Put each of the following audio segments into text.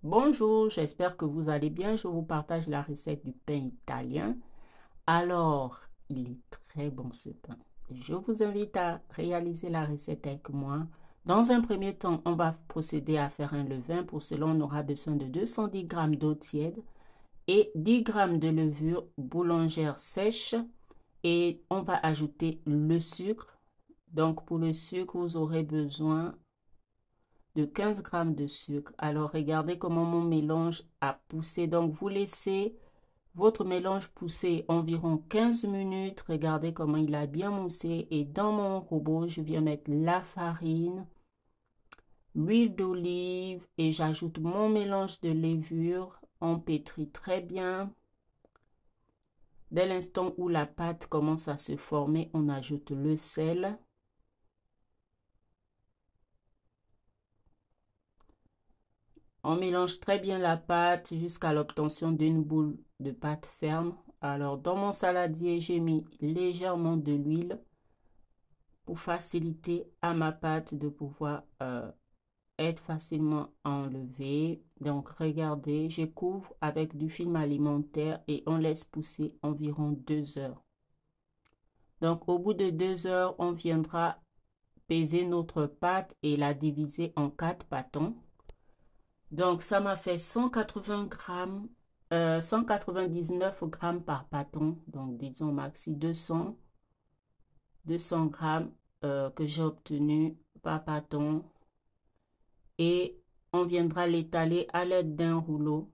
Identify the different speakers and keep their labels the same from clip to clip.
Speaker 1: Bonjour, j'espère que vous allez bien. Je vous partage la recette du pain italien. Alors, il est très bon ce pain. Je vous invite à réaliser la recette avec moi. Dans un premier temps, on va procéder à faire un levain. Pour cela, on aura besoin de 210 g d'eau tiède et 10 g de levure boulangère sèche. Et on va ajouter le sucre. Donc, pour le sucre, vous aurez besoin de 15 grammes de sucre. Alors, regardez comment mon mélange a poussé. Donc, vous laissez votre mélange pousser environ 15 minutes. Regardez comment il a bien moussé. Et dans mon robot, je viens mettre la farine, l'huile d'olive et j'ajoute mon mélange de levure. On pétrit très bien. Dès l'instant où la pâte commence à se former, on ajoute le sel. On mélange très bien la pâte jusqu'à l'obtention d'une boule de pâte ferme. Alors, dans mon saladier, j'ai mis légèrement de l'huile pour faciliter à ma pâte de pouvoir être facilement enlevée. Donc, regardez, je couvre avec du film alimentaire et on laisse pousser environ 2 heures. Donc, au bout de 2 heures, on viendra peser notre pâte et la diviser en 4 bâtons. Donc, ça m'a fait 180 grammes, 199 grammes par bâton. Donc, disons maxi 200 grammes que j'ai obtenu par bâton. Et on viendra l'étaler à l'aide d'un rouleau.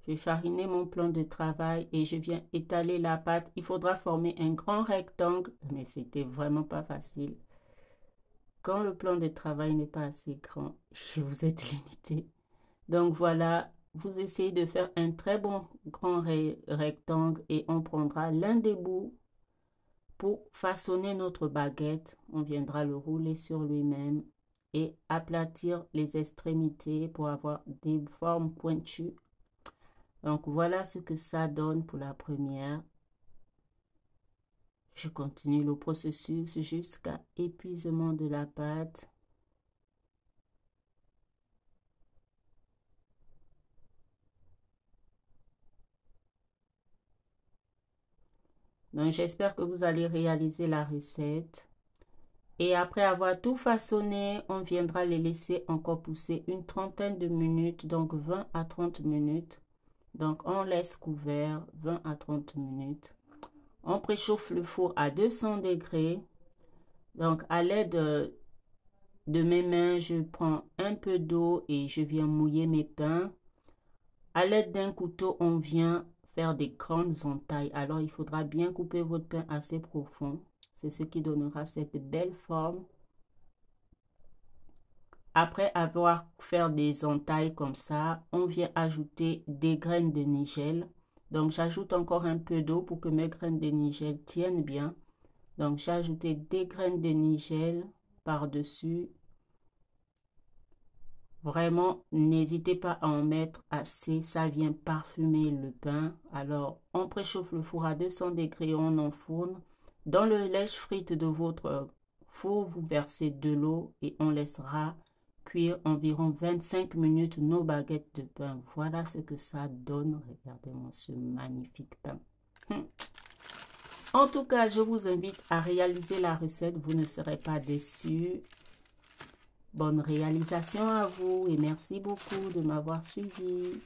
Speaker 1: J'ai fariné mon plan de travail et je viens étaler la pâte. Il faudra former un grand rectangle, mais c'était vraiment pas facile. Quand le plan de travail n'est pas assez grand, vous êtes limité. Donc voilà, vous essayez de faire un très bon grand rectangle et on prendra l'un des bouts pour façonner notre baguette. On viendra le rouler sur lui-même et aplatir les extrémités pour avoir des formes pointues. Donc voilà ce que ça donne pour la première. Je continue le processus jusqu'à épuisement de la pâte. Donc j'espère que vous allez réaliser la recette. Et après avoir tout façonné, on viendra les laisser encore pousser une trentaine de minutes, donc 20 à 30 minutes. Donc on laisse couvert 20 à 30 minutes. On préchauffe le four à 200 degrés. Donc à l'aide de mes mains, je prends un peu d'eau et je viens mouiller mes pains. À l'aide d'un couteau, on vient faire des grandes entailles. Alors il faudra bien couper votre pain assez profond. C'est ce qui donnera cette belle forme. Après avoir fait des entailles comme ça, on vient ajouter des graines de nigel. Donc, j'ajoute encore un peu d'eau pour que mes graines de nigel tiennent bien. Donc, j'ai ajouté des graines de nigel par-dessus. Vraiment, n'hésitez pas à en mettre assez. Ça vient parfumer le pain. Alors, on préchauffe le four à 200 degrés, on enfourne. Dans le lèche-frite de votre four, vous versez de l'eau et on laissera cuire environ 25 minutes nos baguettes de pain. Voilà ce que ça donne. Regardez-moi ce magnifique pain. En tout cas, je vous invite à réaliser la recette. Vous ne serez pas déçus. Bonne réalisation à vous et merci beaucoup de m'avoir suivi.